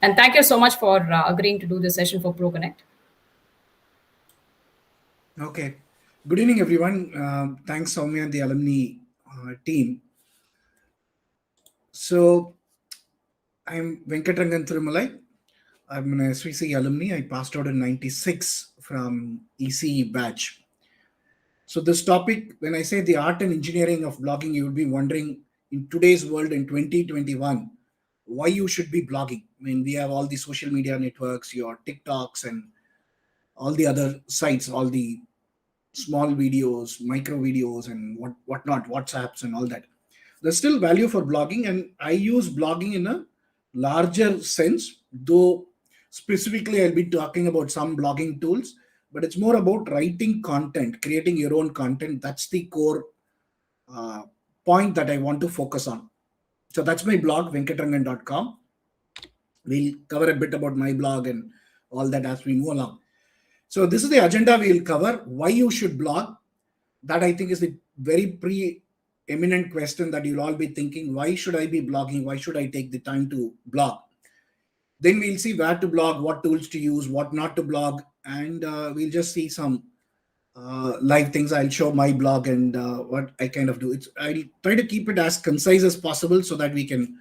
And thank you so much for agreeing to do this session for ProConnect. Okay. Good evening, everyone. Thanks, Soumya and the alumni team. So, I'm Venkatrangan Thirumalai. I'm an SVC alumni. I passed out in 96 from ECE batch. So, this topic, when I say the art and engineering of blogging, you would be wondering in today's world in 2021, why you should be blogging. I mean, we have all the social media networks, your TikToks, and all the other sites, all the small videos, micro videos, and whatnot, WhatsApps, and all that. There's still value for blogging, and I use blogging in a larger sense, though specifically I'll be talking about some blogging tools, but it's more about writing content, creating your own content. That's the core uh, point that I want to focus on. So that's my blog, venkatrangan.com. We'll cover a bit about my blog and all that as we move along. So this is the agenda we'll cover. Why you should blog. That I think is the very pre-eminent question that you'll all be thinking. Why should I be blogging? Why should I take the time to blog? Then we'll see where to blog, what tools to use, what not to blog, and we'll just see some live things. I'll show my blog and what I kind of do. I'll try to keep it as concise as possible so that we can,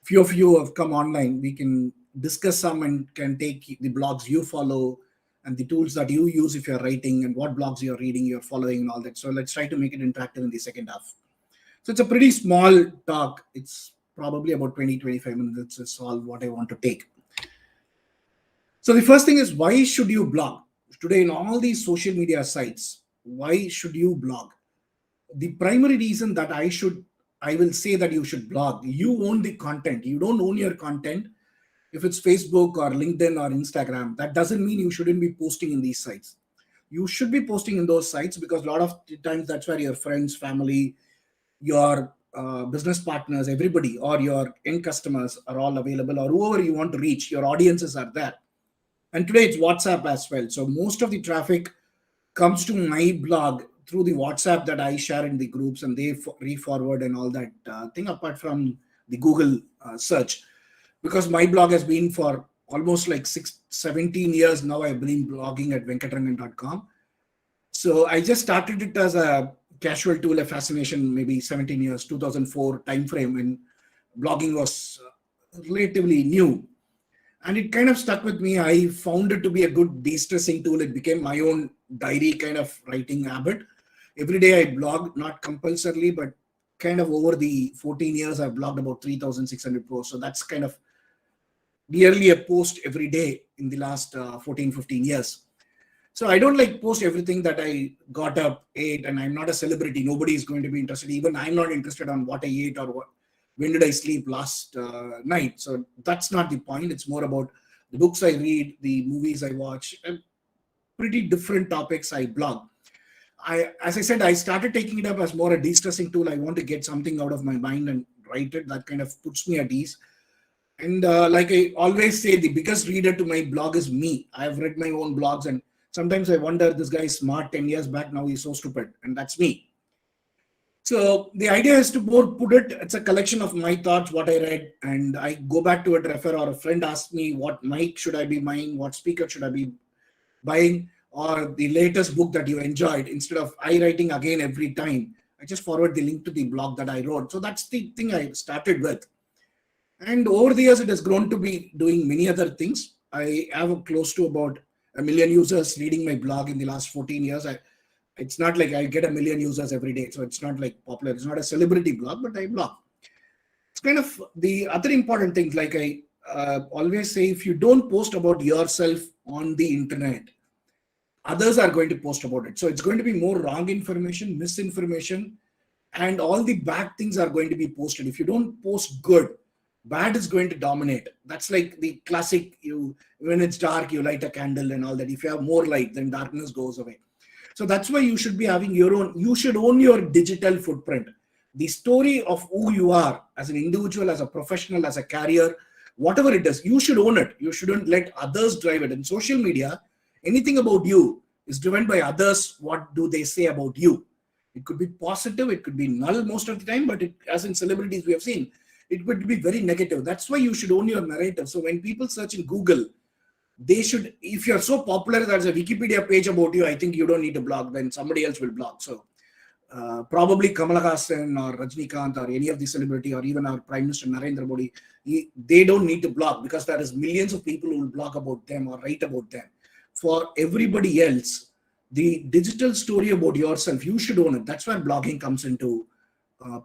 few of you have come online, we can discuss some and can take the blogs you follow and the tools that you use if you're writing and what blogs you're reading, you're following and all that. So let's try to make it interactive in the second half. So it's a pretty small talk. It's probably about 20-25 minutes. That's all what I want to take. So the first thing is, why should you blog? Today in all these social media sites, why should you blog? The primary reason that I will say that you should blog. You own the content. You don't own your content. If it's Facebook or LinkedIn or Instagram, that doesn't mean you shouldn't be posting in these sites. You should be posting in those sites because a lot of times that's where your friends, family, your business partners, everybody, or your end customers are all available, or whoever you want to reach, your audiences are there. And today it's WhatsApp as well. So most of the traffic comes to my blog through the WhatsApp that I share in the groups, and they re-forward and all that thing, apart from the Google search. Because my blog has been for almost like 17 years now. I've been blogging at venkatrangan.com. So I just started it as a casual tool, a fascination, maybe 17 years, 2004 timeframe when blogging was relatively new. And it kind of stuck with me. I found it to be a good de-stressing tool. It became my own diary kind of writing habit. Every day I blog, not compulsorily, but kind of over the 14 years, I've blogged about 3,600 posts. So that's kind of nearly a post every day in the last 14, 15 years. So I don't like post everything that I got up, ate, and I'm not a celebrity. Nobody is going to be interested. Even I'm not interested on what I ate or when did I sleep last night. So that's not the point. It's more about the books I read, the movies I watch, and pretty different topics I blog. As I said, I started taking it up as more a de-stressing tool. I want to get something out of my mind and write it. That kind of puts me at ease. And like I always say, the biggest reader to my blog is me. I've read my own blogs, and sometimes I wonder, this guy is smart 10 years back, now he's so stupid. And that's me. So the idea is to more put it, it's a collection of my thoughts, what I read, and I go back to it, refer, or a friend asks me, what mic should I be buying? What speaker should I be buying? Or the latest book that you enjoyed. Instead of I writing again every time, I just forward the link to the blog that I wrote. So that's the thing I started with. And over the years, it has grown to be doing many other things. I have close to about 1 million users reading my blog in the last 14 years. It's not like I get 1 million users every day. So it's not like popular. It's not a celebrity blog, but I blog. It's kind of the other important thing. Like I always say, if you don't post about yourself on the internet, others are going to post about it. So it's going to be more wrong information, misinformation, and all the bad things are going to be posted. If you don't post good, bad is going to dominate. That's like the classic, when it's dark, you light a candle and all that. If you have more light, then darkness goes away. So that's why you should be having your own, you should own your digital footprint. The story of who you are as an individual, as a professional, as a career, whatever it is, you should own it. You shouldn't let others drive it. In social media, anything about you is driven by others. What do they say about you? It could be positive, it could be null most of the time, but as in celebrities we have seen, it would be very negative. That's why you should own your narrative. So when people search in Google, they should, if you're so popular there's a Wikipedia page about you, I think you don't need to blog, then somebody else will blog. So probably Kamala Hassan or Rajnikant or any of the celebrity or even our Prime Minister Narendra Modi, they don't need to blog, because there is millions of people who will blog about them or write about them. For everybody else, the digital story about yourself, you should own it. That's where blogging comes into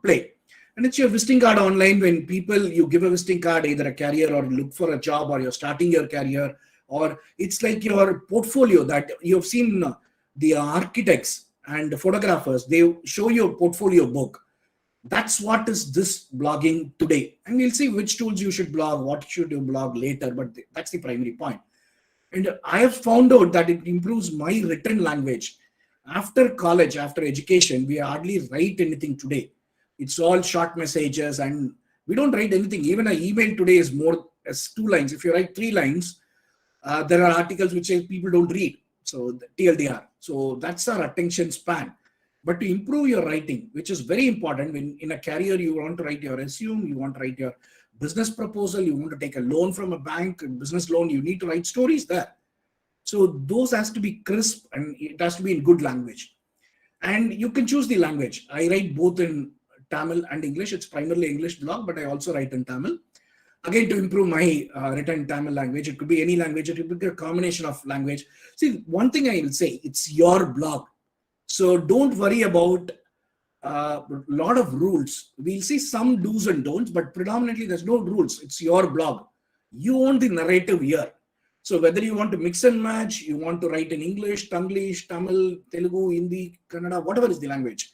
play. And it's your visiting card online. When people, you give a visiting card, either a career or look for a job, or you're starting your career, or it's like your portfolio that you've seen the architects and photographers, they show your portfolio book. That's what is this blogging today. And we'll see which tools you should blog, what should you blog later, but that's the primary point. And I have found out that it improves my written language. After college, after education, we hardly write anything today. It's all short messages, and we don't write anything. Even an email today is more as 2 lines. If you write 3 lines, there are articles which people don't read. So TLDR. So that's our attention span. But to improve your writing, which is very important, when in a career you want to write your resume, you want to write your business proposal, you want to take a loan from a bank, a business loan, you need to write stories there. So those has to be crisp, and it has to be in good language. And you can choose the language. I write both in Tamil and English. It's primarily English blog, but I also write in Tamil. Again, to improve my written Tamil language, it could be any language, it could be a combination of language. See, one thing I will say, it's your blog. So don't worry about a lot of rules. We'll see some do's and don'ts, but predominantly there's no rules. It's your blog. You own the narrative here. So whether you want to mix and match, you want to write in English, Tanglish, Tamil, Telugu, Hindi, Kannada, whatever is the language,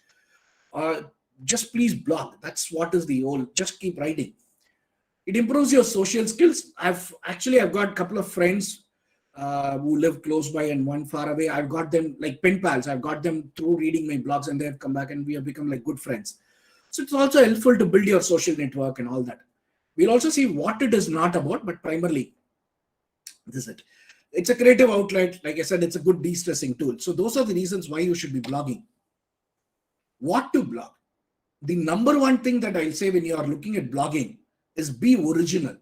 just please blog. That's what is the whole, just keep writing. It improves your social skills. I've got a couple of friends who live close by and one far away. I've got them like pen pals. I've got them through reading my blogs, and they've come back and we have become like good friends. So it's also helpful to build your social network and all that. We'll also see what it is not about, but primarily this is it. It's a creative outlet. Like I said, it's a good de-stressing tool. So those are the reasons why you should be blogging. What to blog? The number one thing that I'll say when you are looking at blogging is be original.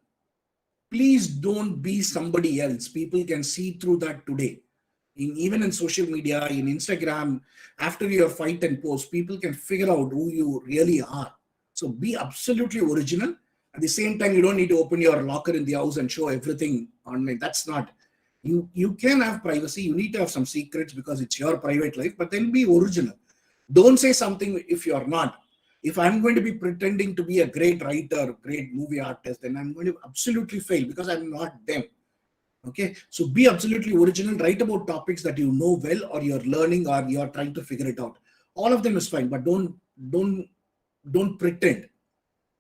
Please don't be somebody else. People can see through that today. Even in social media, in Instagram, after your fight and post, people can figure out who you really are. So be absolutely original. At the same time, you don't need to open your locker in the house and show everything online. That's not. You can have privacy. You need to have some secrets because it's your private life, but then be original. Don't say something if you're not. If I'm going to be pretending to be a great writer, great movie artist, then I'm going to absolutely fail because I'm not them. Okay, so be absolutely original. Write about topics that you know well, or you're learning, or you're trying to figure it out. All of them is fine, but don't pretend,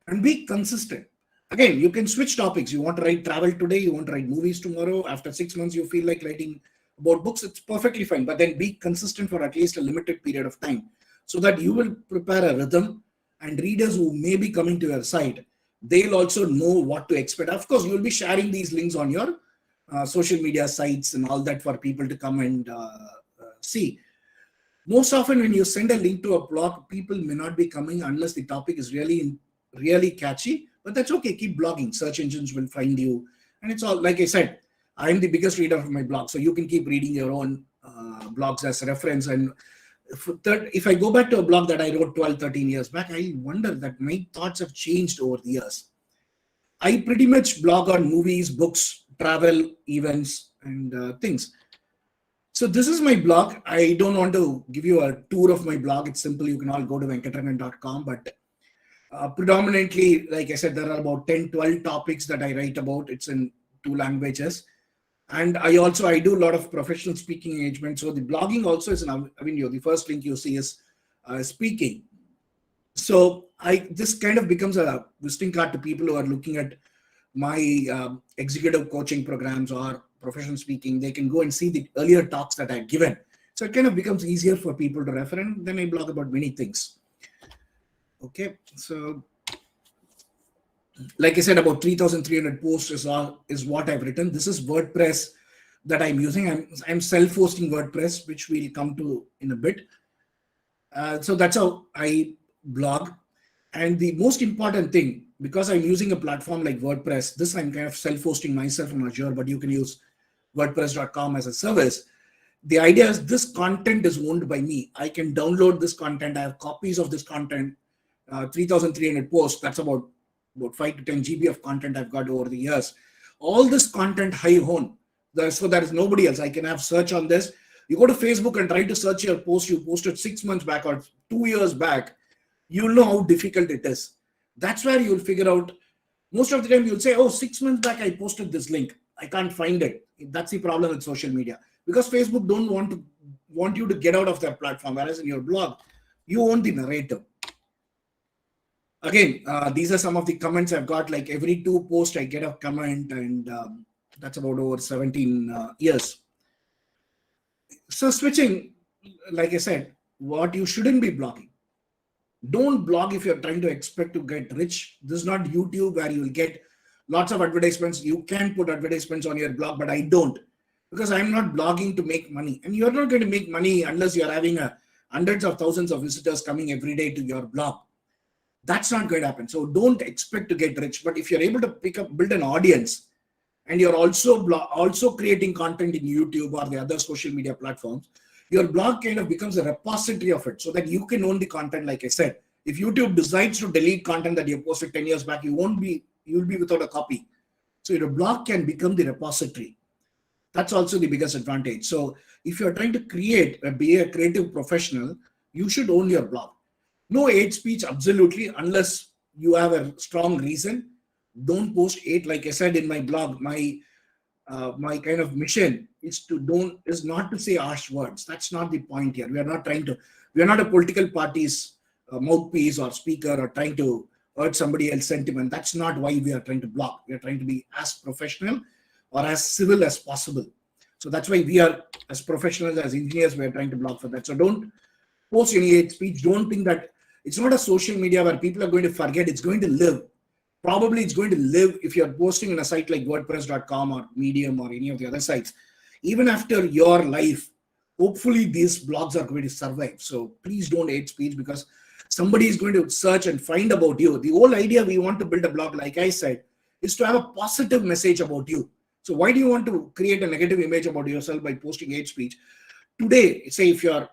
and be consistent. Again, you can switch topics. You want to write travel today, you want to write movies tomorrow. After 6 months, you feel like writing about books. It's perfectly fine, but then be consistent for at least a limited period of time, so that you will prepare a rhythm. And readers who may be coming to your site, they'll also know what to expect. Of course, you'll be sharing these links on your social media sites and all that for people to come and see. Most often when you send a link to a blog, people may not be coming unless the topic is really catchy, but that's okay. Keep blogging. Search engines will find you. And it's all, like I said, I'm the biggest reader of my blog, so you can keep reading your own blogs as reference. And if I go back to a blog that I wrote 12, 13 years back, I wonder that my thoughts have changed over the years. I pretty much blog on movies, books, travel, events, and things. So this is my blog. I don't want to give you a tour of my blog. It's simple. You can all go to venkatrangan.com. But predominantly, like I said, there are about 10, 12 topics that I write about. It's in 2 languages. And I do a lot of professional speaking engagement. So the blogging also is an avenue. The first link you see is speaking. So this kind of becomes a visiting card to people who are looking at my executive coaching programs or professional speaking. They can go and see the earlier talks that I've given. So it kind of becomes easier for people to refer, and then I blog about many things. Okay, so like I said, about 3,300 posts is what I've written. This is WordPress that I'm using. I'm self-hosting WordPress, which we'll come to in a bit. So that's how I blog. And the most important thing, because I'm using a platform like WordPress, this I'm kind of self-hosting myself on Azure, but you can use WordPress.com as a service. The idea is this content is owned by me. I can download this content. I have copies of this content, 3,300 posts. That's about 5 to 10 GB of content I've got over the years. All this content I own. So there is nobody else. I can have search on this. You go to Facebook and try to search your post you posted 6 months back or 2 years back. You'll know how difficult it is. That's where you'll figure out. Most of the time you'll say, oh, 6 months back I posted this link. I can't find it. That's the problem with social media. Because Facebook don't want you to get out of their platform, whereas in your blog, you own the narrative. Again, these are some of the comments I've got. Like every 2 posts, I get a comment, and that's about over 17 years. So switching, like I said, what you shouldn't be blogging. Don't blog if you're trying to expect to get rich. This is not YouTube where you will get lots of advertisements. You can put advertisements on your blog, but I don't, because I'm not blogging to make money. And you're not going to make money unless you're having hundreds of thousands of visitors coming every day to your blog. That's not going to happen. So don't expect to get rich. But if you're able to build an audience, and you're also creating content in YouTube or the other social media platforms, your blog kind of becomes a repository of it, so that you can own the content. Like I said, if YouTube decides to delete content that you posted 10 years back, you'll be without a copy. So your blog can become the repository. That's also the biggest advantage. So if you're trying to be a creative professional, you should own your blog. No hate speech, absolutely, unless you have a strong reason. Don't post hate. Like I said in my blog, my kind of mission is not to say harsh words. That's not the point here. We are not a political party's mouthpiece or speaker or trying to hurt somebody else's sentiment. That's not why we are trying to blog. We are trying to be as professional or as civil as possible. So that's why we are, as professionals, as engineers, we are trying to blog for that. So don't post any hate speech. Don't think that it's not a social media where people are going to forget. It's going to live. Probably it's going to live if you're posting in a site like WordPress.com or Medium or any of the other sites. Even after your life, hopefully these blogs are going to survive. So please don't hate speech, because somebody is going to search and find about you. The whole idea we want to build a blog, like I said, is to have a positive message about you. So why do you want to create a negative image about yourself by posting hate speech? Today, say if you're,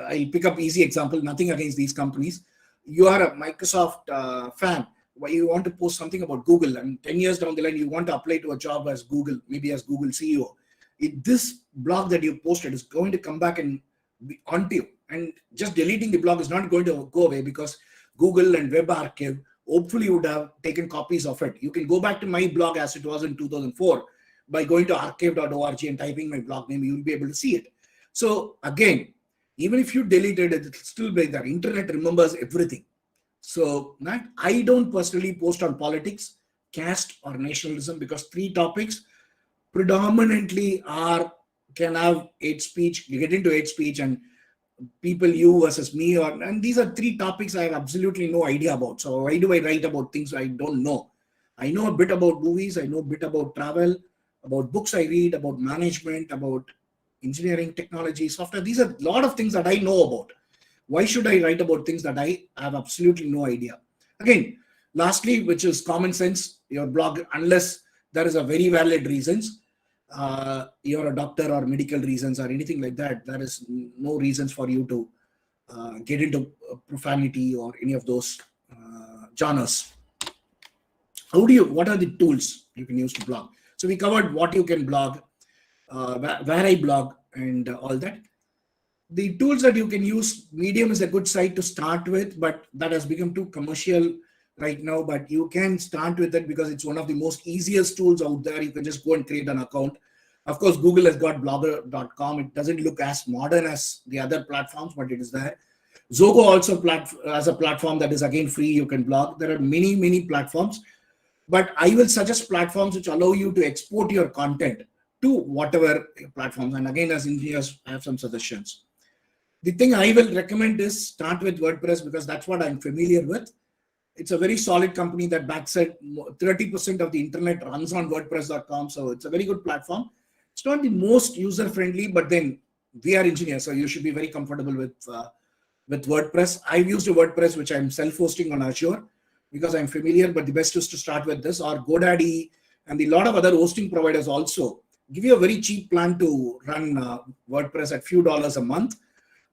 I'll pick up easy example, nothing against these companies. You are a Microsoft fan. Why you want to post something about Google, and 10 years down the line, you want to apply to a job as Google, maybe as Google CEO. This blog that you posted is going to come back and be onto you. And just deleting the blog is not going to go away, because Google and Web Archive hopefully would have taken copies of it. You can go back to my blog as it was in 2004 by going to archive.org and typing my blog name. You'll be able to see it. So again, even if you deleted it, it'll still be there. Internet remembers everything. So I don't personally post on politics, caste, or nationalism, because 3 topics predominantly can have hate speech. You get into hate speech and people, you versus me, and these are 3 topics I have absolutely no idea about. So why do I write about things I don't know? I know a bit about movies, I know a bit about travel, about books I read, about management, about engineering, technology, software. These are a lot of things that I know about. Why should I write about things that I have absolutely no idea? Again, lastly, which is common sense, your blog, unless there is a very valid reasons, you're a doctor or medical reasons or anything like that, there is no reasons for you to get into profanity or any of those genres. What are the tools you can use to blog? So we covered what you can blog, where I blog, and all that. The tools that you can use, Medium is a good site to start with, but that has become too commercial right now. But you can start with it because it's one of the most easiest tools out there. You can just go and create an account. Of course, Google has got blogger.com. It doesn't look as modern as the other platforms, but it is there. Zogo also has a platform that is again free. You can blog. There are many platforms, but I will suggest platforms which allow you to export your content to whatever platforms. And again, as engineers, I have some suggestions. The thing I will recommend is start with WordPress, because that's what I'm familiar with. It's a very solid company that backs it. 30% of the internet runs on WordPress.com. So it's a very good platform. It's not the most user-friendly, but then we are engineers, so you should be very comfortable with WordPress. I've used a WordPress which I'm self-hosting on Azure. because I'm familiar, but the best is to start with this, or GoDaddy and a lot of other hosting providers also give you a very cheap plan to run WordPress at few dollars a month.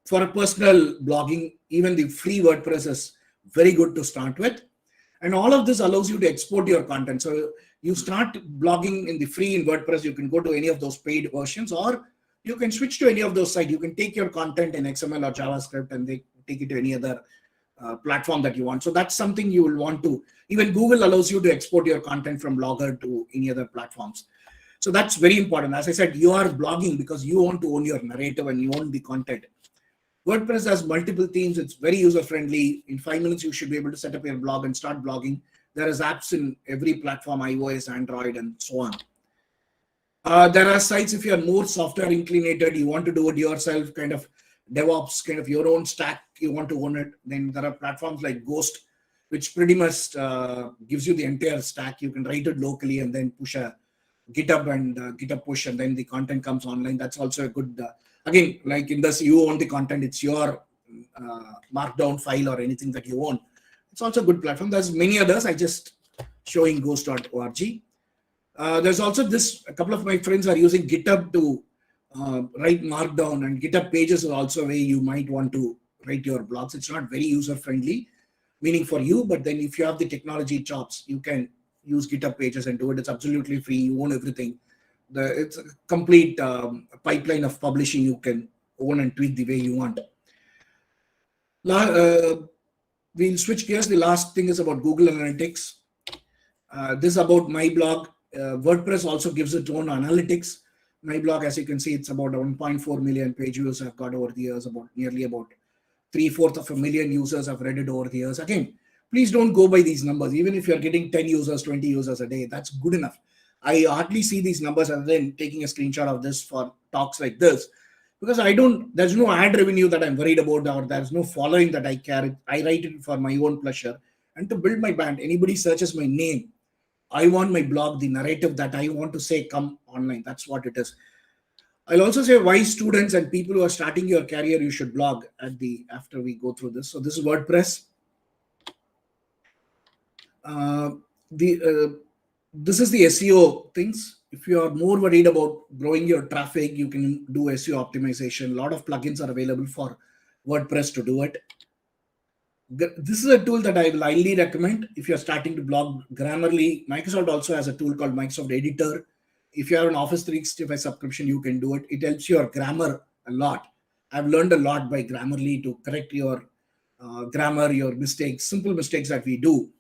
For a personal blogging, even the free WordPress is very good to start with. And all of this allows you to export your content. So you start blogging in the free in WordPress, you can go to any of those paid versions, or you can switch to any of those sites. You can take your content in XML or JavaScript and they take it to any other platform that you want. So that's something you will want to. Even Google allows you to export your content from Blogger to any other platforms. So that's very important. As I said, you are blogging because you want to own your narrative and you own the content. WordPress has multiple themes. It's very user friendly. In 5 minutes, you should be able to set up your blog and start blogging. There is apps in every platform, iOS, Android, and so on. There are sites, if you're more software inclinated, you want to do it yourself, kind of DevOps, kind of your own stack, you want to own it. Then there are platforms like Ghost, which pretty much gives you the entire stack. You can write it locally and then push a GitHub and GitHub push, and then the content comes online. That's also a good, again, like in this, you own the content. It's your markdown file or anything that you own. It's also a good platform. There's many others. I just showing ghost.org. There's also this, a couple of my friends are using GitHub to write markdown, and GitHub pages are also a way you might want to write your blogs. It's not very user friendly, meaning for you, but then if you have the technology chops, you can use GitHub pages and do it. It's absolutely free. You own everything. It's a complete pipeline of publishing. You can own and tweak the way you want. We'll switch gears. The last thing is about Google Analytics. This is about my blog. WordPress also gives its own analytics. My blog, as you can see, it's about 1.4 million page views I've got over the years, about nearly about 3/4 of a million users have read it over the years. Again, please don't go by these numbers. Even if you're getting 10 users, 20 users a day, that's good enough. I hardly see these numbers other than taking a screenshot of this for talks like this, because there's no ad revenue that I'm worried about, or there's no following that I care. I write it for my own pleasure and to build my brand. Anybody searches my name, I want my blog, the narrative that I want to say, come online. That's what it is. I'll also say why students and people who are starting your career, you should blog after we go through this. So this is WordPress. This is the SEO things. If you are more worried about growing your traffic, you can do SEO optimization. A lot of plugins are available for WordPress to do it. This is a tool that I will highly recommend if you're starting to blog. Grammarly, Microsoft also has a tool called Microsoft Editor. If you have an Office 365 subscription, you can do it. It helps your grammar a lot. I've learned a lot by Grammarly to correct your grammar, your mistakes, simple mistakes that we do.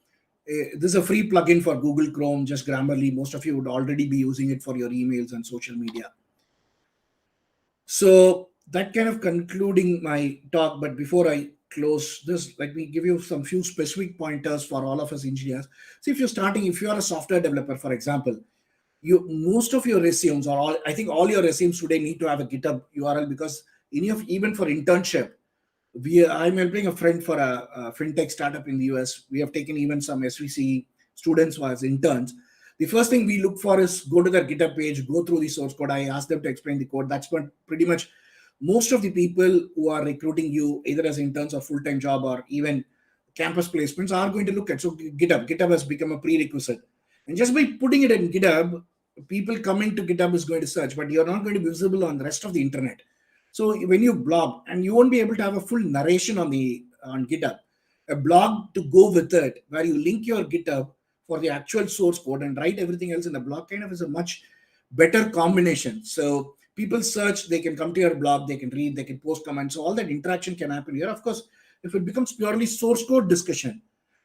This is a free plugin for Google Chrome, just Grammarly. Most of you would already be using it for your emails and social media. So that kind of concluding my talk. But before I close this, let me give you some few specific pointers for all of us engineers. So if you are a software developer, for example, most of your resumes, or I think all your resumes today need to have a GitHub URL, because even for internship, I'm helping a friend for a fintech startup in the US. We have taken even some SVC students as interns. The first thing we look for is go to their GitHub page, go through the source code. I ask them to explain the code. That's what pretty much most of the people who are recruiting you, either as interns or full-time job or even campus placements, are going to look at. So GitHub has become a prerequisite. And just by putting it in GitHub, people coming to GitHub is going to search, but you're not going to be visible on the rest of the internet. So when you blog, and you won't be able to have a full narration on GitHub, a blog to go with it, where you link your GitHub for the actual source code and write everything else in the blog, kind of is a much better combination. So people search, they can come to your blog, they can read, they can post comments. So all that interaction can happen here. Of course, if it becomes purely source code discussion,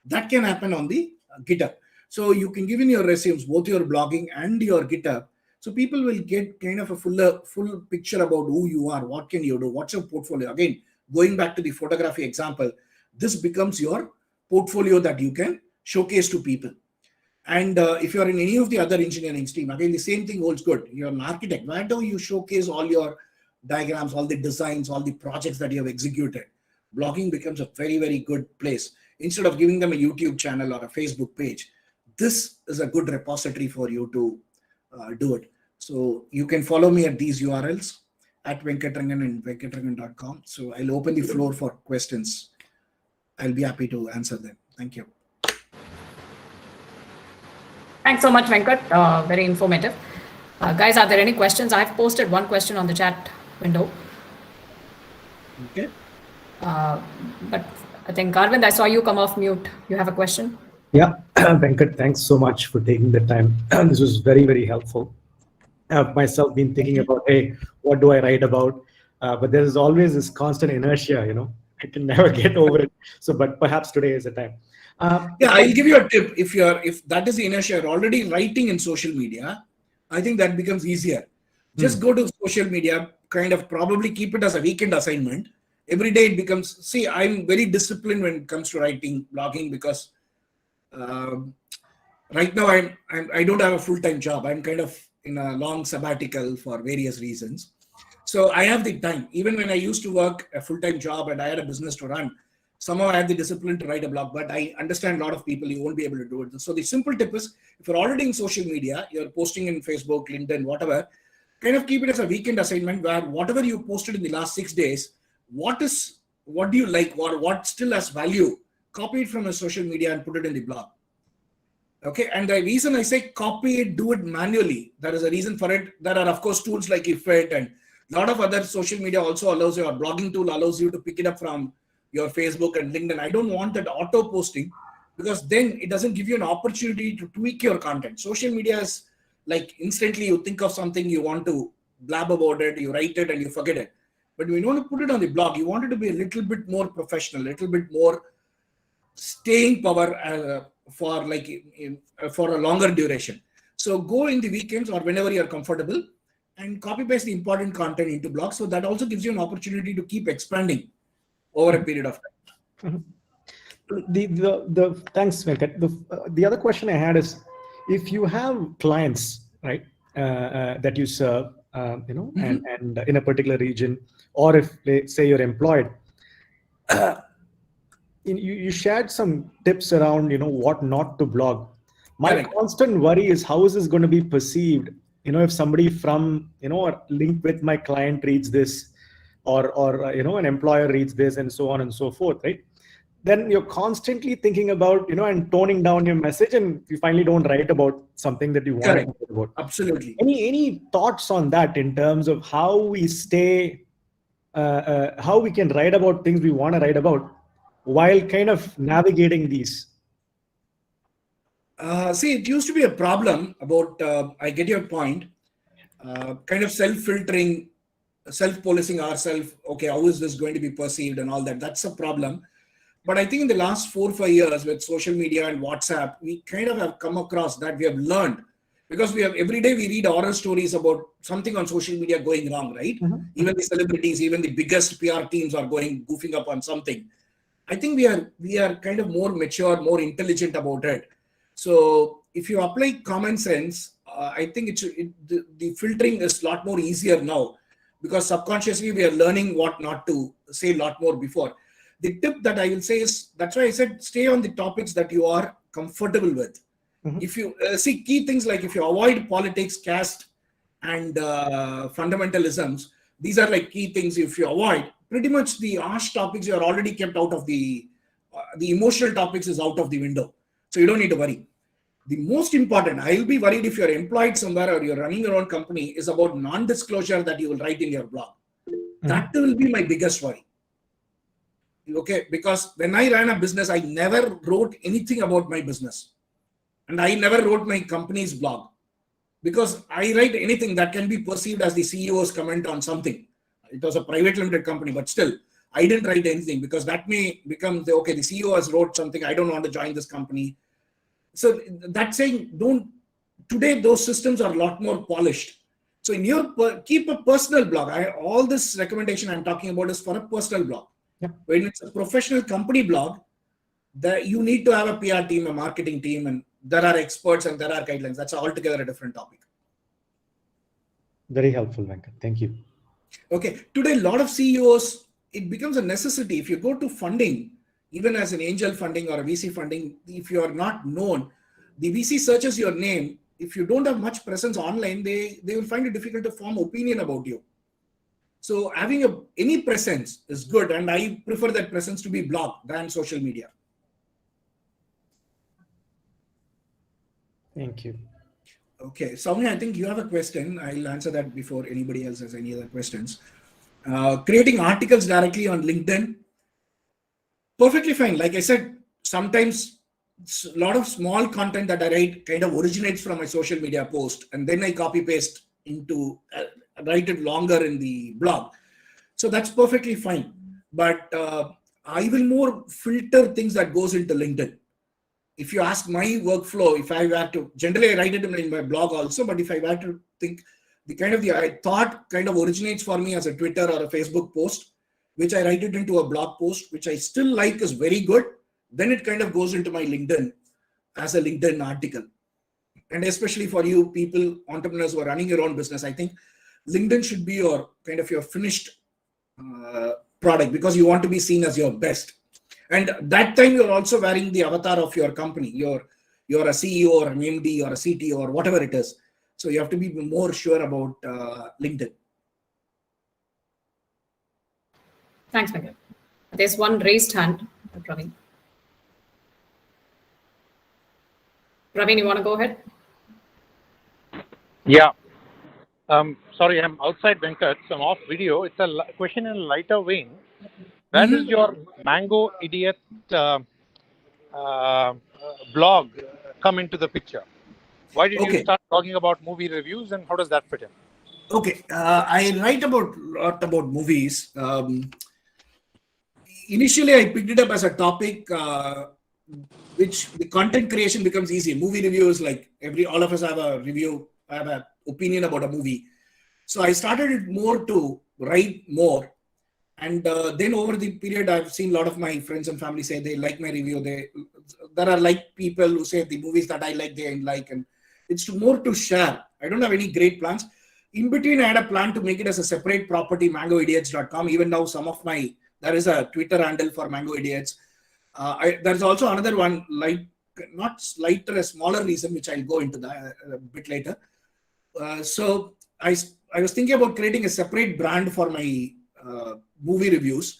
that can happen on the GitHub. So you can give in your resumes, both your blogging and your GitHub. So people will get kind of a full picture about who you are, what can you do, what's your portfolio. Again, going back to the photography example, this becomes your portfolio that you can showcase to people. And if you're in any of the other engineering stream, again, the same thing holds good. You're an architect. Where do you showcase all your diagrams, all the designs, all the projects that you have executed? Blogging becomes a very, very good place. Instead of giving them a YouTube channel or a Facebook page, this is a good repository for you to do it. So you can follow me at these URLs at Venkatrangan and venkatrangan.com. So I'll open the floor for questions. I'll be happy to answer them. Thank you. Thanks so much, Venkat. Very informative. Guys, are there any questions? I've posted one question on the chat window. Okay. But I think, Arvind, I saw you come off mute. You have a question? Yeah, Venkat, thanks so much for taking the time. This was very, very helpful. I've myself been thinking about, hey, what do I write about? But there is always this constant inertia, I can never get over it. So, but perhaps today is the time. Yeah, I'll give you a tip. If that is the inertia, you're already writing in social media, I think that becomes easier. Just go to social media, kind of probably keep it as a weekend assignment. Every day it becomes. See, I'm very disciplined when it comes to writing, blogging, because um right now I don't have a full-time job. I'm kind of in a long sabbatical for various reasons. So I have the time. Even when I used to work a full-time job and I had a business to run, somehow I had the discipline to write a blog. But I understand a lot of people, you won't be able to do it. So the simple tip is, if you're already in social media, you're posting in Facebook, LinkedIn, whatever, kind of keep it as a weekend assignment where whatever you posted in the last 6 days, what do you like, what still has value, copy it from a social media and put it in the blog. Okay, and the reason I say copy it, do it manually, there is a reason for it. There are, of course, tools like Ifit and a lot of other social media also allows you, or blogging tool allows you to pick it up from your Facebook and LinkedIn. I don't want that auto posting, because then it doesn't give you an opportunity to tweak your content. Social media is like instantly you think of something, you want to blab about it, you write it and you forget it. But when you want to put it on the blog, you want it to be a little bit more professional, a little bit more staying power for like for a longer duration. So go in the weekends or whenever you're comfortable and copy paste the important content into blogs. So that also gives you an opportunity to keep expanding over a period of time. The thanks, Venkat. The other question I had is, if you have clients, right, that you serve, and in a particular region, or if say you're employed, you shared some tips around, what not to blog. My Correct. constant worry is, how is this going to be perceived? If somebody from, a link with my client reads this, or an employer reads this, and so on and so forth, right? Then you're constantly thinking about, and toning down your message, and you finally don't write about something that you want to write about. Absolutely. Any thoughts on that in terms of how we stay, how we can write about things we want to write about while kind of navigating these? See, it used to be a problem about, I get your point, kind of self-filtering, self-policing ourselves. Okay, how is this going to be perceived and all that? That's a problem. But I think in the last 4 or 5 years with social media and WhatsApp, we kind of have come across that. We have learned, because we have every day we read horror stories about something on social media going wrong, right? Even the celebrities, even the biggest PR teams are goofing up on something. I think we are kind of more mature, more intelligent about it. So if you apply common sense, I think the filtering is a lot more easier now, because subconsciously we are learning what not to say a lot more before. The tip that I will say is, that's why I said stay on the topics that you are comfortable with. If you see key things, like if you avoid politics, caste, and fundamentalisms, these are like key things. If you avoid pretty much the harsh topics, you are already kept out of the emotional topics is out of the window. So you don't need to worry. The most important, I'll be worried if you're employed somewhere or you're running your own company, is about non-disclosure that you will write in your blog. That will be my biggest worry. Okay, because when I ran a business, I never wrote anything about my business. And I never wrote my company's blog, because I write anything that can be perceived as the CEO's comment on something. It was a private limited company, but still, I didn't write anything, because that may become the CEO has wrote something, I don't want to join this company. So that's saying, today those systems are a lot more polished. So keep a personal blog. All this recommendation I'm talking about is for a personal blog. Yeah. When it's a professional company blog, you need to have a PR team, a marketing team, and there are experts and there are guidelines. That's altogether a different topic. Very helpful, Venkat. Thank you. Okay. Today, a lot of CEOs, it becomes a necessity. If you go to funding, even as an angel funding or a VC funding, if you are not known, the VC searches your name. If you don't have much presence online, they will find it difficult to form opinion about you. So having any presence is good, and I prefer that presence to be blog than social media. Thank you. Okay, Soumya, I think you have a question. I'll answer that before anybody else has any other questions. Creating articles directly on LinkedIn, perfectly fine. Like I said, sometimes a lot of small content that I write kind of originates from my social media post, and then I copy paste into write it longer in the blog. So that's perfectly fine. But I will more filter things that goes into LinkedIn. If you ask my workflow, if I were to, generally I write it in my blog also, but if I were to think, I thought kind of originates for me as a Twitter or a Facebook post, which I write it into a blog post, which I still like is very good. Then it kind of goes into my LinkedIn as a LinkedIn article. And especially for you people, entrepreneurs who are running your own business, I think LinkedIn should be your kind of your finished product, because you want to be seen as your best. And that time you're also wearing the avatar of your company. You're a CEO or an MD or a CTO or whatever it is. So you have to be more sure about LinkedIn. Thanks, Venkat. There's one raised hand, Praveen. Praveen, you want to go ahead? Yeah. Sorry, I'm outside Venkat, so I'm off video. It's a question in a lighter vein. Where does your Mango Idiot uh, blog come into the picture? Why did you start talking about movie reviews, and how does that fit in? Okay, I write about lot about movies. Initially, I picked it up as a topic, which the content creation becomes easy. Movie reviews, like all of us have a review, have an opinion about a movie. So I started it more to write more. And then over the period, I've seen a lot of my friends and family say they like my review. There are like people who say the movies that I like, they like, and it's more to share. I don't have any great plans. In between, I had a plan to make it as a separate property, mangoidiots.com. Even now, there is a Twitter handle for Mango Idiots. There's also another one, not lighter, a smaller reason, which I'll go into that a bit later. So I was thinking about creating a separate brand for my movie reviews.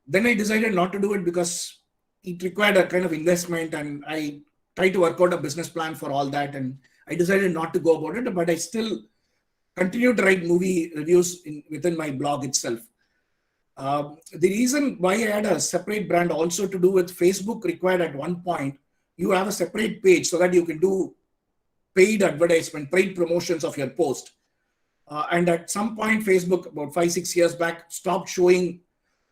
Then I decided not to do it because it required a kind of investment, and I tried to work out a business plan for all that, and I decided not to go about it. But I still continue to write movie reviews within my blog itself. The reason why I had a separate brand also to do with Facebook required at one point, you have a separate page so that you can do paid advertisement, paid promotions of your post. And at some point, Facebook, about 5-6 years back, stopped showing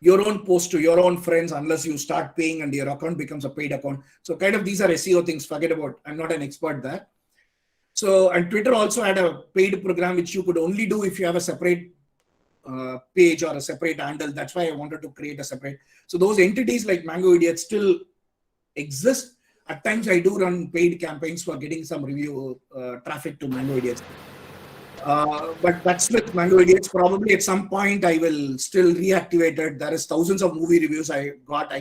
your own post to your own friends unless you start paying and your account becomes a paid account. So kind of these are SEO things, forget about, I'm not an expert there. So, and Twitter also had a paid program, which you could only do if you have a separate page or a separate handle. That's why I wanted to create a separate. So those entities like Mango Idiot still exist. At times I do run paid campaigns for getting some review traffic to Mango Idiots. But that's with Mango Idiots. Probably at some point I will still reactivate it. There is thousands of movie reviews I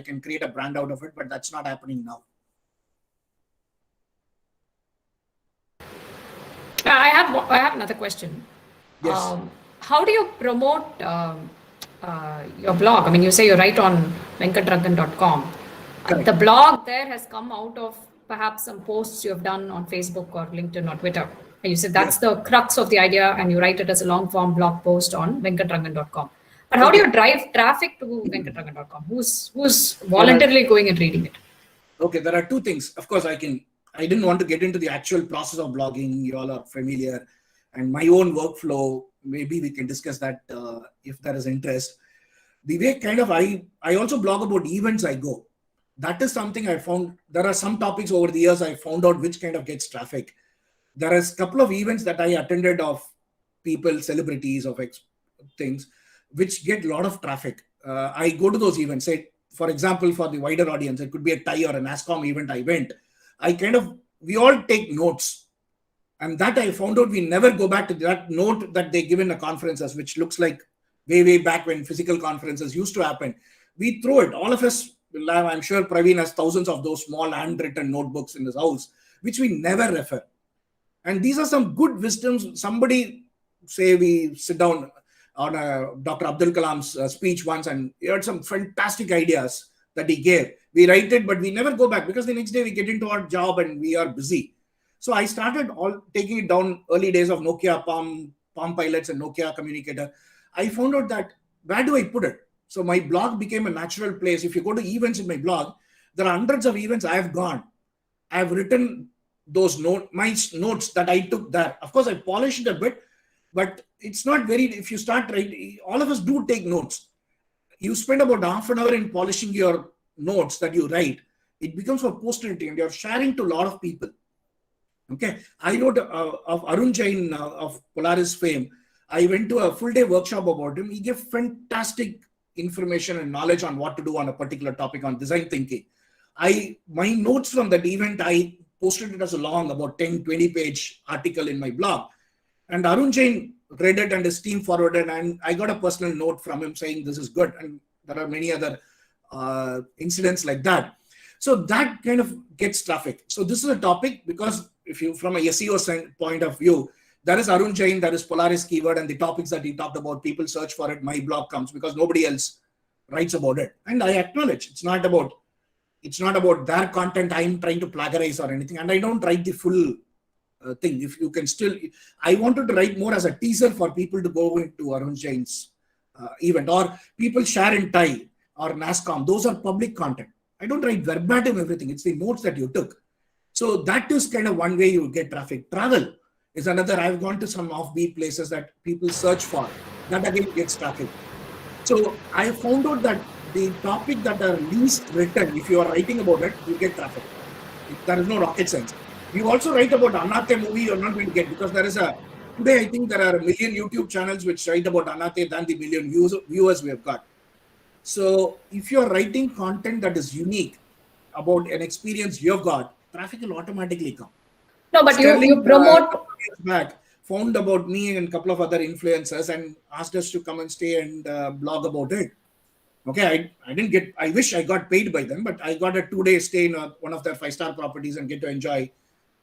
can create a brand out of it, but that's not happening now. I have another question. Yes. How do you promote your blog? I mean, you say you write on venkatrangan.com. The blog there has come out of perhaps some posts you have done on Facebook or LinkedIn or Twitter. And you said that's the crux of the idea, and you write it as a long form blog post on venkatrangan.com. But how do you drive traffic to venkatrangan.com? Who's voluntarily going and reading it? Okay, there are two things. Of course, I didn't want to get into the actual process of blogging. You all are familiar. And my own workflow, maybe we can discuss that if there is interest. The way kind of I also blog about events I go. That is something I found. There are some topics over the years I found out which kind of gets traffic. There is a couple of events that I attended of people, celebrities, of things, which get a lot of traffic. I go to those events. Say, for example, for the wider audience, it could be a TIE or an ASCOM event I went. We all take notes. And that I found out, we never go back to that note that they give in the conferences, which looks like way back when physical conferences used to happen. We throw it. All of us will have, I'm sure Praveen has thousands of those small handwritten notebooks in his house, which we never refer. And these are some good wisdoms. Somebody, say we sit down on Dr. Abdul Kalam's speech once, and he had some fantastic ideas that he gave. We write it, but we never go back because the next day we get into our job and we are busy. So I started all taking it down early days of Nokia Palm Pilots and Nokia Communicator. I found out that where do I put it? So my blog became a natural place. If you go to events in my blog, there are hundreds of events I have gone. I have written those my notes that I took there. Of course, I polished it a bit, but it's not very, if you start writing, all of us do take notes. You spend about half an hour in polishing your notes that you write. It becomes for posterity and you're sharing to a lot of people. Okay. I wrote of Arun Jain of Polaris fame. I went to a full day workshop about him. He gave fantastic information and knowledge on what to do on a particular topic on design thinking. My notes from that event, I posted it as a long, about 10, 20 page article in my blog. And Arun Jain read it and his team forwarded, and I got a personal note from him saying this is good. And there are many other incidents like that. So that kind of gets traffic. So this is a topic because if you, from a SEO point of view, there is Arun Jain, there is Polaris keyword, and the topics that he talked about, people search for it, my blog comes because nobody else writes about it. And I acknowledge it's not about their content I'm trying to plagiarize or anything. And I don't write the full thing. If you can still, I wanted to write more as a teaser for people to go into Arun Jain's event, or people share in Thai or NASCOM. Those are public content. I don't write verbatim everything. It's the notes that you took. So that is kind of one way you get traffic. Travel is another. I've gone to some offbeat places that people search for. That again gets traffic. So I found out that the topic that are least written, if you are writing about it, you get traffic. There is no rocket science. You also write about Anate movie, you're not going to get, because there is today I think there are 1 million YouTube channels which write about Anate than the million viewers we have got. So if you're writing content that is unique about an experience you've got, traffic will automatically come. No, but you promote. Years back, found about me and a couple of other influencers and asked us to come and stay and blog about it. Okay, I didn't get, I wish I got paid by them, but I got a 2-day stay in one of their 5-star properties and get to enjoy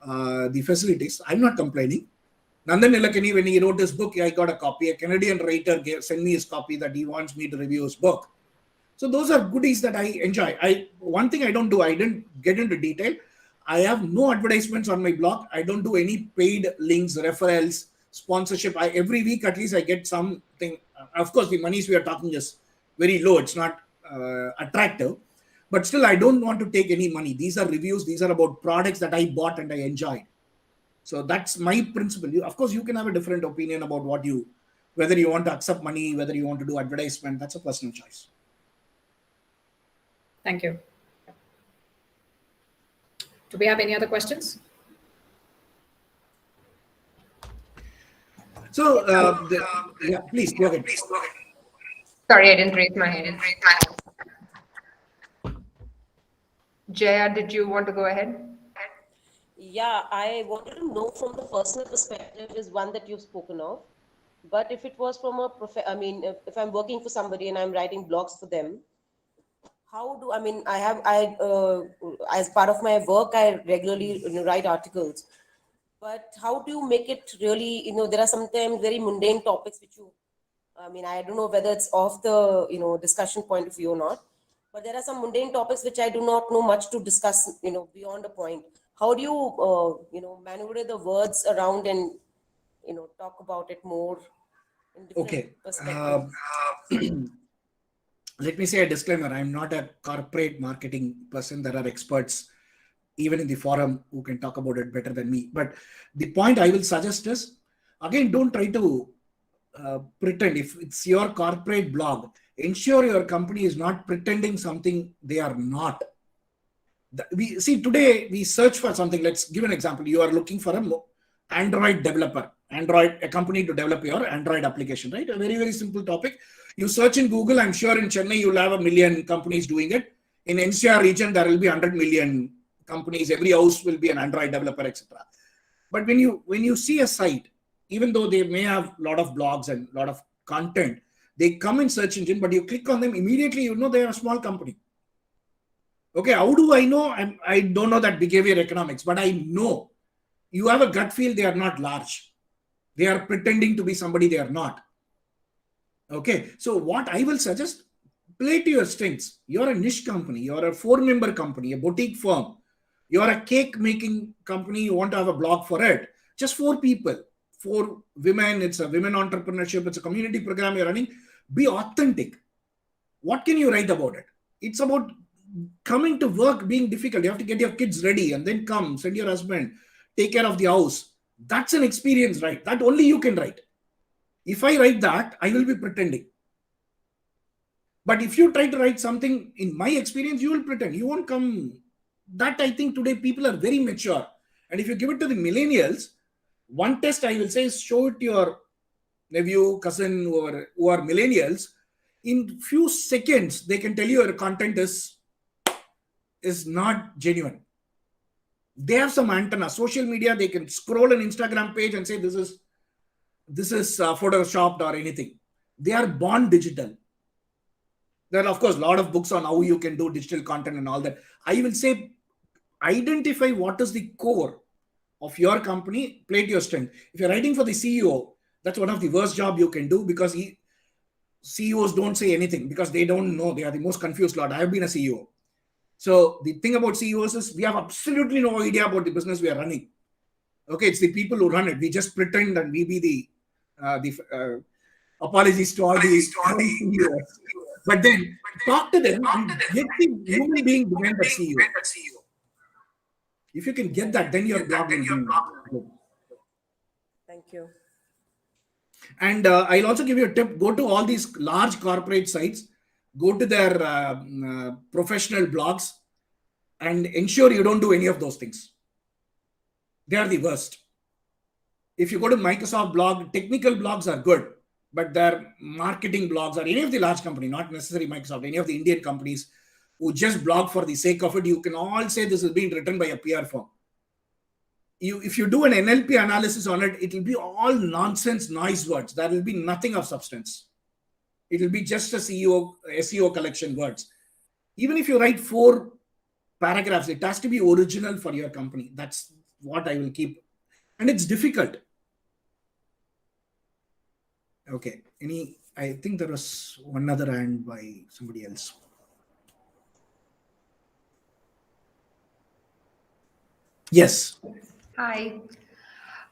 the facilities. I'm not complaining. Nandan Nilekani, when he wrote his book, I got a copy. A Canadian writer sent me his copy that he wants me to review his book. So those are goodies that I enjoy. One thing I don't do, I didn't get into detail. I have no advertisements on my blog. I don't do any paid links, referrals, sponsorship. Every week at least I get something. Of course, the monies we are talking is very low. It's not attractive. But still, I don't want to take any money. These are reviews. These are about products that I bought and I enjoyed. So that's my principle. Of course, you can have a different opinion about whether you want to accept money, whether you want to do advertisement. That's a personal choice. Thank you. Do we have any other questions? So, yeah, please go ahead. Sorry, I didn't raise my hand. Jaya, did you want to go ahead? Yeah, I wanted to know from the personal perspective is one that you've spoken of. But if it was from a if I'm working for somebody and I'm writing blogs for them, as part of my work, I regularly write articles. But how do you make it really, there are sometimes very mundane topics which I don't know whether it's off the, discussion point of view or not, but there are some mundane topics which I do not know much to discuss, beyond a point. How do you, maneuver the words around and, talk about it more in different perspectives? Let me say a disclaimer. I'm not a corporate marketing person. There are experts, even in the forum, who can talk about it better than me. But the point I will suggest is, again, don't try to pretend. If it's your corporate blog, ensure your company is not pretending something they are not. We see today, we search for something. Let's give an example. You are looking for an Android developer, a company to develop your Android application, right? A very, very simple topic. You search in Google, I'm sure in Chennai, you'll have 1 million companies doing it. In NCR region, there will be 100 million companies. Every house will be an Android developer, etc. But when you see a site, even though they may have a lot of blogs and a lot of content, they come in search engine, but you click on them, immediately you know they are a small company. Okay, how do I know? I don't know that behavior economics, but I know you have a gut feel they are not large. They are pretending to be somebody they are not. Okay, so what I will suggest, play to your strengths. You're a niche company, you're a 4-member company, a boutique firm. You're a cake making company, you want to have a blog for it. Just 4 people, 4 women, it's a women entrepreneurship, it's a community program you're running. Be authentic. What can you write about it? It's about coming to work being difficult. You have to get your kids ready and then come, send your husband, take care of the house. That's an experience, right? That only you can write. If I write that, I will be pretending. But if you try to write something, in my experience, you will pretend. You won't come. That I think today people are very mature. And if you give it to the millennials, one test I will say is show it to your nephew, cousin, who are millennials. In few seconds, they can tell you your content is not genuine. They have some antenna. Social media, they can scroll an Instagram page and say this is photoshopped or anything. They are born digital. There are, of course, a lot of books on how you can do digital content and all that. I will say, identify what is the core of your company, play to your strength. If you're writing for the CEO, that's one of the worst job you can do, because CEOs don't say anything because they don't know. They are the most confused lot. I have been a CEO. So the thing about CEOs is we have absolutely no idea about the business we are running. Okay, it's the people who run it. We just pretend and we be the apologies to all the CEOs. But then talk to them and get the human being behind the CEO. If you can get that, then your blog will be good. Thank you. And I'll also give you a tip. Go to all these large corporate sites, go to their professional blogs, and ensure you don't do any of those things. They are the worst. If you go to Microsoft blog, technical blogs are good, but their marketing blogs or any of the large company, not necessarily Microsoft, any of the Indian companies who just blog for the sake of it, you can all say this is being written by a PR firm. If you do an NLP analysis on it, it will be all nonsense noise words. There will be nothing of substance. It will be just a SEO collection words. Even if you write 4 paragraphs, it has to be original for your company. That's what I will keep. And it's difficult. Okay. I think there was one other hand by somebody else. Yes. Hi.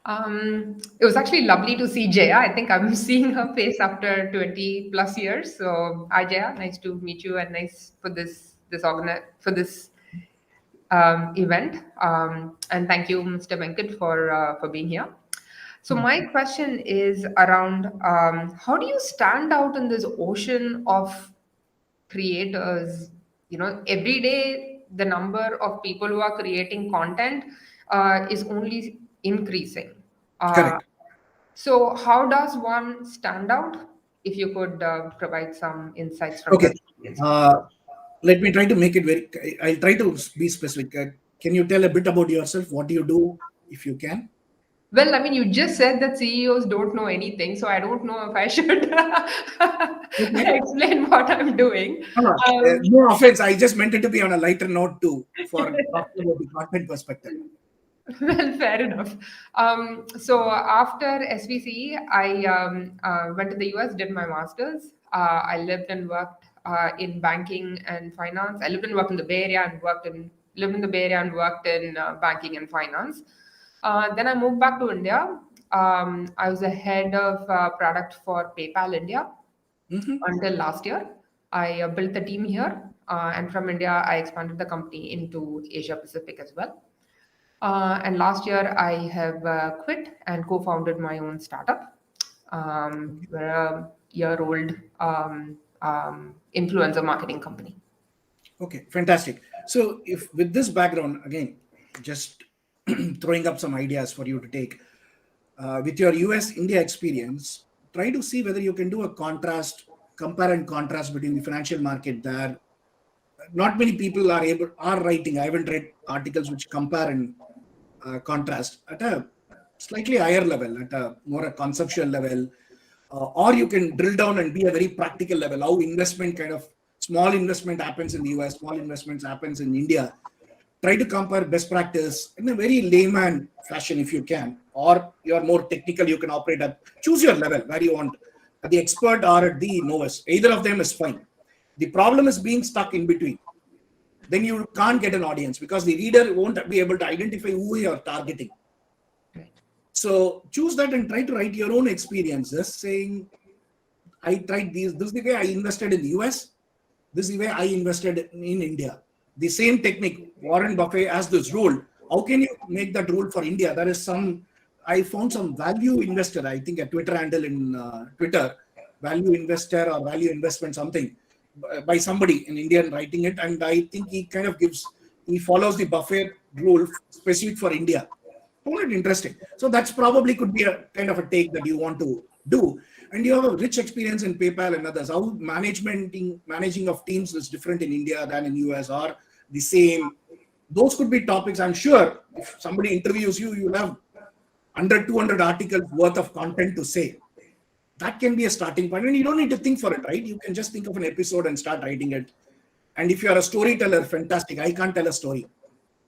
It was actually lovely to see Jaya. I think I'm seeing her face after 20 plus years. So, hi Jaya, nice to meet you and nice for this event. And thank you, Mr. Venkat, for being here. So my question is around how do you stand out in this ocean of creators? Every day the number of people who are creating content is only increasing. Correct. So how does one stand out? If you could provide some insights from Okay. your Let me try to make it I'll try to be specific. Can you tell a bit about yourself? What do you do, if you can? Well, I mean, you just said that CEOs don't know anything, so I don't know if I should explain what I'm doing. No offense. I just meant it to be on a lighter note too, for talking about the content perspective. Well, fair enough. So after SVC, I went to the US, did my master's. I lived and worked in banking and finance. I lived and worked in the Bay Area and lived in the Bay Area and worked in banking and finance. Then I moved back to India. I was the head of product for PayPal India until last year. I built the team here, and from India, I expanded the company into Asia Pacific as well. And last year, I have quit and co-founded my own startup. We're a year-old influencer marketing company. Okay, fantastic. So if with this background, again, just throwing up some ideas for you to take. With your US-India experience, try to see whether you can do a compare and contrast between the financial market there. Not many people are writing. I haven't read articles which compare and contrast at a slightly higher level, at a more a conceptual level, or you can drill down and be a very practical level. How small investment happens in the US, small investments happens in India. Try to compare best practice in a very layman fashion if you can, or you're more technical, you can operate at, choose your level where you want, at the expert or at the novice. Either of them is fine. The problem is being stuck in between. then you can't get an audience because the reader won't be able to identify who you're targeting. Right. So choose that and try to write your own experiences saying, I tried these, this is the way I invested in the US, this is the way I invested in India. The same technique, Warren Buffett has this rule. How can you make that rule for India? There is I found some value investor, I think a Twitter handle in Twitter, value investor or value investment something, by somebody in Indian writing it. And I think he kind of he follows the Buffett rule specific for India. Found it interesting. So that's probably could be a kind of a take that you want to do. And you have a rich experience in PayPal and others. How managing of teams is different in India than in US or the same. Those could be topics. I'm sure if somebody interviews you, you'll have 100, 200 articles worth of content to say. That can be a starting point. And you don't need to think for it, right? You can just think of an episode and start writing it. And if you're a storyteller, fantastic. I can't tell a story.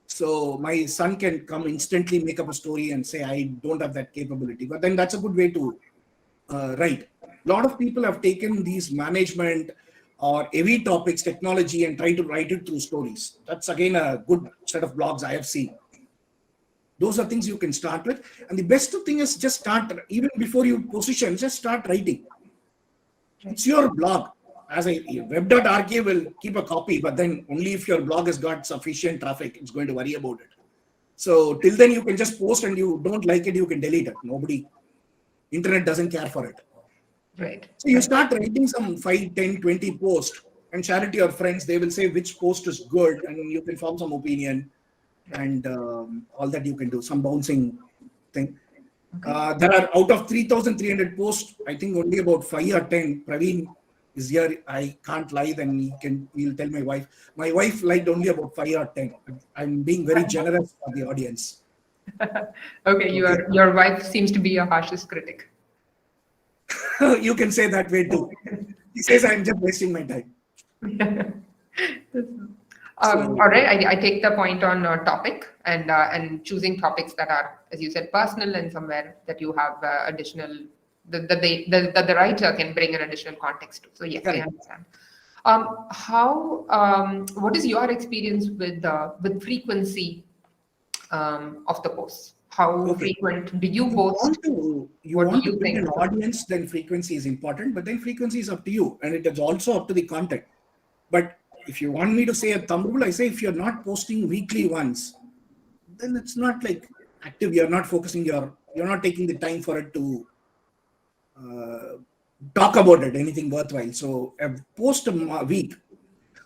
So my son can come instantly make up a story and say, I don't have that capability. But then that's a good way to write. A lot of people have taken these management or heavy topics, technology, and try to write it through stories. That's again a good set of blogs I have seen. Those are things you can start with. And the best thing is just start, even before you position, just start writing. It's your blog. As a web.rk will keep a copy, but then only if your blog has got sufficient traffic, it's going to worry about it. So till then you can just post, and you don't like it, you can delete it. Internet doesn't care for it. Right. So you start writing some 5, 10, 20 posts and share it to your friends. They will say which post is good, and you can form some opinion and all that you can do, some bouncing thing. Okay. There are out of 3,300 posts, I think only about 5 or 10. Praveen is here. I can't lie, then he'll tell my wife. My wife liked only about 5 or 10. I'm being very generous for the audience. Okay, your wife seems to be your harshest critic. You can say that way too. He says I'm just wasting my time. All right, I take the point on topic and choosing topics that are, as you said, personal and somewhere that you have additional that the writer can bring an additional context to. So yes, I understand. What is your experience with frequency of the posts? How frequent do you post? You want to bring an audience, then frequency is important, but then frequency is up to you, and it is also up to the content. But if you want me to say a thumb rule, I say if you're not posting weekly once, then it's not like active. You're not focusing. You're not taking the time for it to talk about it, anything worthwhile. So a post a week.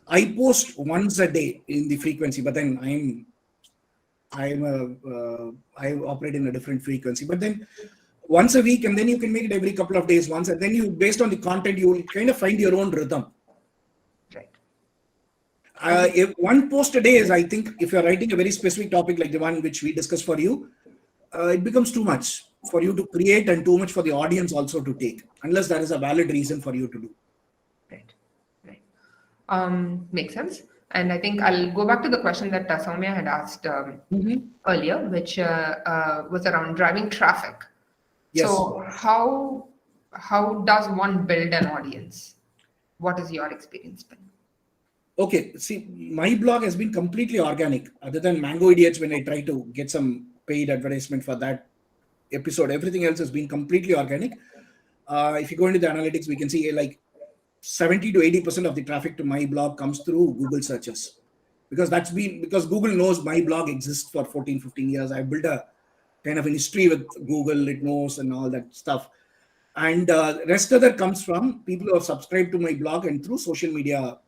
I post once a day in the frequency, but then I operate in a different frequency. But then once a week, and then you can make it every couple of days once, and then you, based on the content, you will kind of find your own rhythm. If one post a day is, I think, if you're writing a very specific topic like the one which we discussed for you, it becomes too much for you to create and too much for the audience also to take, unless there is a valid reason for you to do. Right. Makes sense. And I think I'll go back to the question that Soumya had asked earlier, which was around driving traffic. Yes. So how does one build an audience? What is your experience been? Okay, see, my blog has been completely organic. Other than Mango Idiots, when I try to get some paid advertisement for that episode, everything else has been completely organic. If you go into the analytics, we can see like 70 to 80% of the traffic to my blog comes through Google searches, because Google knows my blog exists for 14, 15 years. I built a kind of a history with Google, it knows, and all that stuff. And rest of that comes from people who have subscribed to my blog and through social media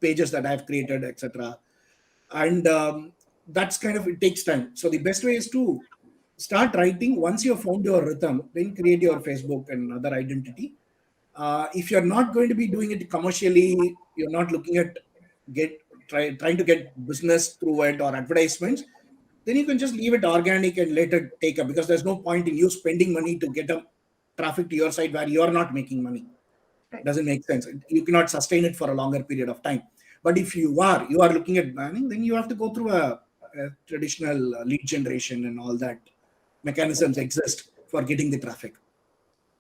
pages that I've created, etc. And that's kind of, it takes time. So the best way is to start writing. Once you've found your rhythm, then create your Facebook and other identity. If you're not going to be doing it commercially, you're not looking at trying to get business through it or advertisements, then you can just leave it organic and let it take up, because there's no point in you spending money to get up traffic to your site where you're not making money. Right. Doesn't make sense. You cannot sustain it for a longer period of time. But if you are looking at banning, then you have to go through a traditional lead generation, and all that mechanisms exist for getting the traffic.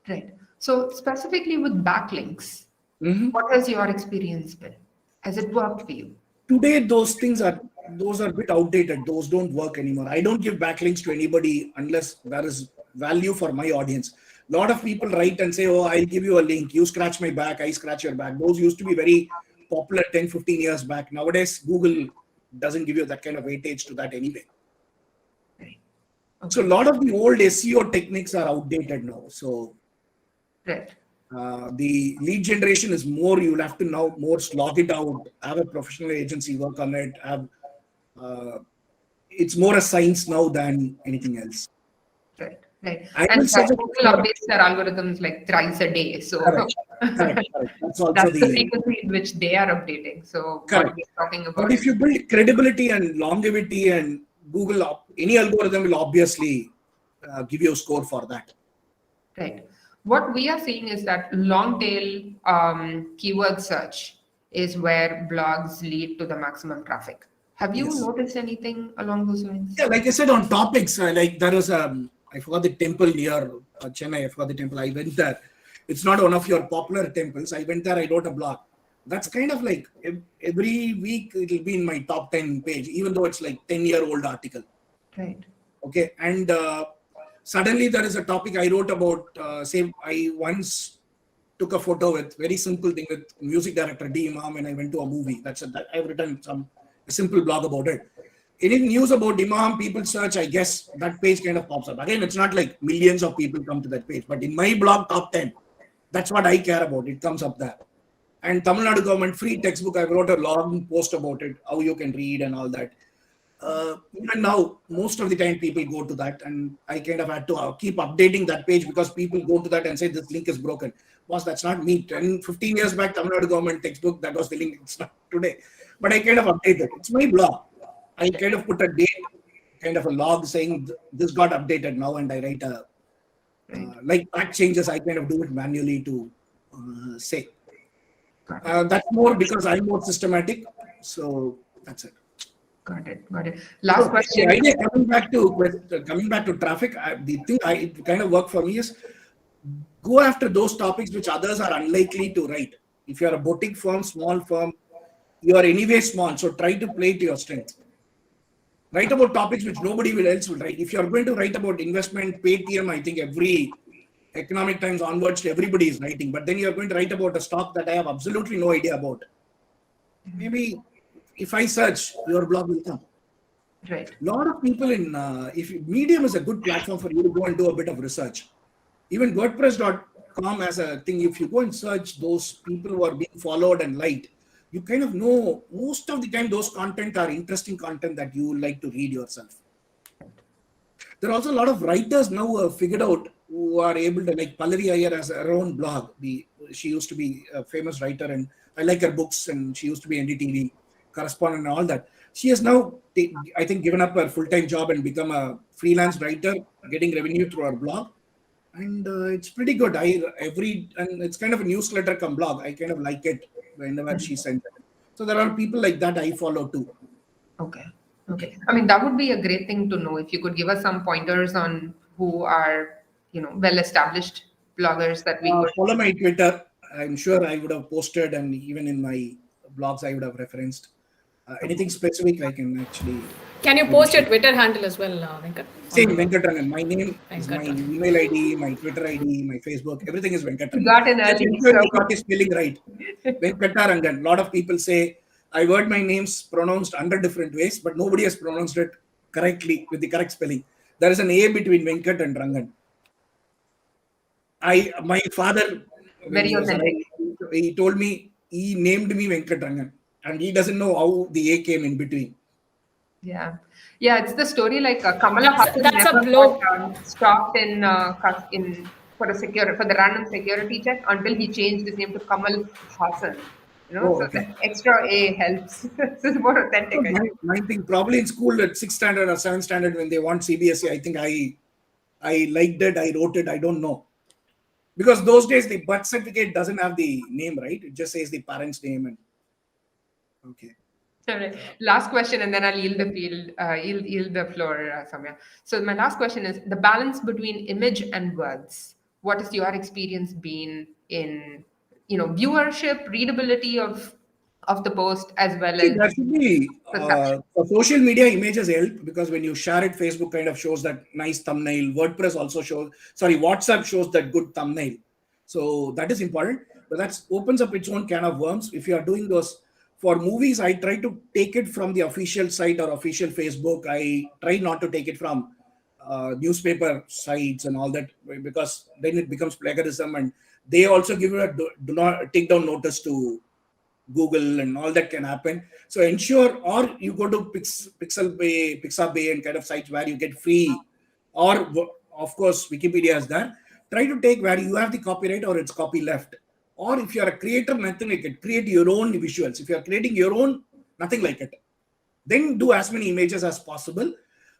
Right. So specifically with backlinks, what has your experience been? Has it worked for you? today those are a bit outdated. Those don't work anymore. I don't give backlinks to anybody unless there is value for my audience. A lot of people write and say, oh, I'll give you a link, you scratch my back, I scratch your back. Those used to be very popular 10-15 years back. Nowadays Google doesn't give you that kind of weightage to that anyway. Right. So a lot of the old SEO techniques are outdated now. So Right. the lead generation is more, you'll have to now more slog it out, have a professional agency work on it, have it's more a science now than anything else. Right. Right. I And will suggest Google updates their algorithms like thrice a day. So correct. That's also that's the frequency in which they are updating. So correct. what we're talking about. But if you build credibility and longevity, and Google, any algorithm will obviously give you a score for that. Right. What we are seeing is that long tail keyword search is where blogs lead to the maximum traffic. Have you Yes. noticed anything along those lines? Yeah, like I said, on topics, like there was I forgot the temple near Chennai. I forgot the temple. I went there. It's not one of your popular temples. I went there. I wrote a blog. That's kind of like every week it will be in my top 10 page, even though it's like 10-year-old article. Right. Okay, and suddenly there is a topic I wrote about. Say, I once took a photo with very simple thing with music director D Imam, and I went to a movie. That's it. I've written a simple blog about it. Any news about Imam, people search, I guess that page kind of pops up. Again, it's not like millions of people come to that page, but in my blog top 10, that's what I care about. It comes up there. And Tamil Nadu government free textbook, I wrote a long post about it, how you can read and all that. Even now, most of the time people go to that, and I kind of had to keep updating that page because people go to that and say this link is broken. Boss, that's not me. 15 years back, Tamil Nadu government textbook, that was the link. It's not today. But I kind of updated. It's my blog. I kind of put a date, kind of a log saying this got updated now, and I write a like that changes. I kind of do it manually to say. That's more because I'm more systematic. So that's it. Got it. Got it. Last question. The idea coming back to traffic, the thing it kind of worked for me is go after those topics which others are unlikely to write. If you're a boutique firm, small firm, you are anyway small, so try to play to your strength. Write about topics which nobody else will write. If you're going to write about investment, Paytm, I think every Economic Times onwards, everybody is writing. But then you're going to write about a stock that I have absolutely no idea about. Maybe if I search, your blog will come. Right. A lot of people if Medium is a good platform for you to go and do a bit of research. Even WordPress.com as a thing, if you go and search those people who are being followed and liked, you kind of know most of the time those content are interesting content that you like to read yourself. There are also a lot of writers now who have figured out, who are able to, like Pallavi Iyer has her own blog. She used to be a famous writer, and I like her books, and she used to be NDTV correspondent and all that. She has now, I think, given up her full-time job and become a freelance writer, getting revenue through her blog. And it's pretty good. And it's kind of a newsletter come blog. I kind of like it whenever she sends it. So there are people like that I follow too. Okay. Okay. I mean, that would be a great thing to know if you could give us some pointers on who are, well-established bloggers that we could follow my Twitter. I'm sure I would have posted, and even in my blogs I would have referenced. Anything specific I can actually. Can you post your Twitter handle as well, Venkat? Same, Venkatrangan. My name is my email ID, my Twitter ID, my Facebook. Everything is Venkatrangan. You got an early. You got the spelling right. Venkatrangan. A lot of people say I've heard my names pronounced 100 different ways, but nobody has pronounced it correctly with the correct spelling. There is an A between Venkat and Rangan. My father, Very authentic. He told me, he named me Venkatrangan, and he doesn't know how the A came in between. Yeah, it's the story like Kamala Hassan that's never a blow. got stopped for the random security check until he changed his name to Kamal Hassan. So the extra A helps. It's more authentic. My thing, probably in school at 6th standard or 7th standard when they want CBSE, I think I liked it, I wrote it, I don't know. Because those days the birth certificate doesn't have the name, right? It just says the parent's name. And okay. All right. Last question, and then I'll yield the floor, Samya. So my last question is the balance between image and words. What has your experience been in, viewership, readability of of the post as well See, as there should be perception. the social media images help, because when you share it, Facebook kind of shows that nice thumbnail. WordPress also shows, sorry, WhatsApp shows that good thumbnail. So that is important, but that opens up its own can of worms. If you are doing those for movies, I try to take it from the official site or official Facebook. I try not to take it from newspaper sites and all that, because then it becomes plagiarism, and they also give you a do not take down notice to Google, and all that can happen. So ensure, or you go to Pixabay and kind of sites where you get free, or of course Wikipedia is there. Try to take where you have the copyright or it's copy left. Or if you're a creator, nothing like it. Create your own visuals. If you're creating your own, nothing like it. Then do as many images as possible.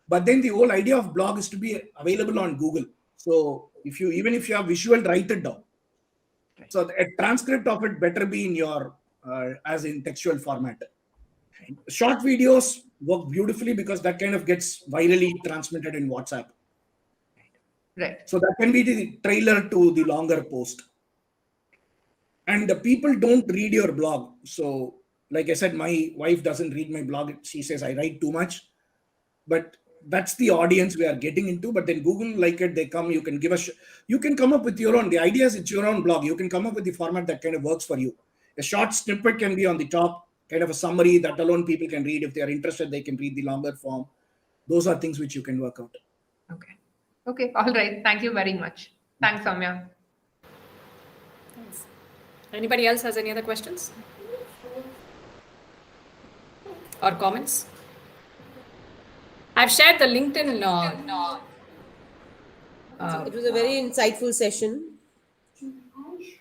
But then the whole idea of blog is to be available on Google. So if you, even if you have visual, write it down. So a transcript of it better be in your as in textual format. Short videos work beautifully because that kind of gets virally transmitted in WhatsApp. Right. So that can be the trailer to the longer post. And the people don't read your blog. So like I said, my wife doesn't read my blog. She says I write too much. But that's the audience we are getting into. But then Google like it, they come, you can give us, you can come up with your own, the idea is it's your own blog. You can come up with the format that kind of works for you. A short snippet can be on the top, kind of a summary that alone people can read. If they are interested, they can read the longer form. Those are things which you can work out. Okay. Okay. All right. Thank you very much. Thanks, Soumya. Thanks. Anybody else has any other questions or comments? I've shared the LinkedIn. It was a very insightful session,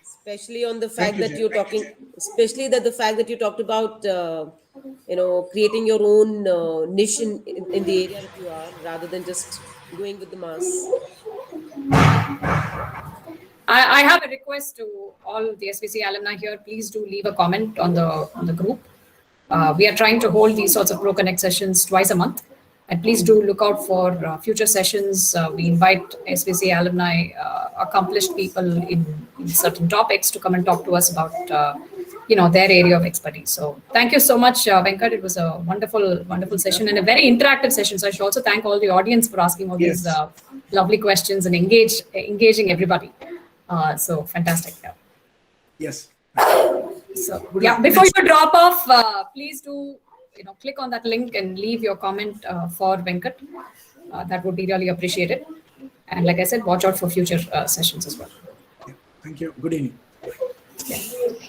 especially on the fact that you're talking, especially that the fact that you talked about, creating your own niche in the area that you are, rather than just going with the mass. I have a request to all the SVC alumni here. Please do leave a comment on the group. We are trying to hold these sorts of ProConnect sessions twice a month. And please do look out for future sessions. We invite SVC alumni, accomplished people in certain topics to come and talk to us about, their area of expertise. So thank you so much, Venkat. It was a wonderful, wonderful session and a very interactive session. So I should also thank all the audience for asking all these lovely questions and engaging everybody. So fantastic. Yeah. Yes. So yeah, before you drop off, please do click on that link and leave your comment for Venkat. That would be really appreciated. And like I said, watch out for future sessions as well. Thank you. Good evening. Yeah.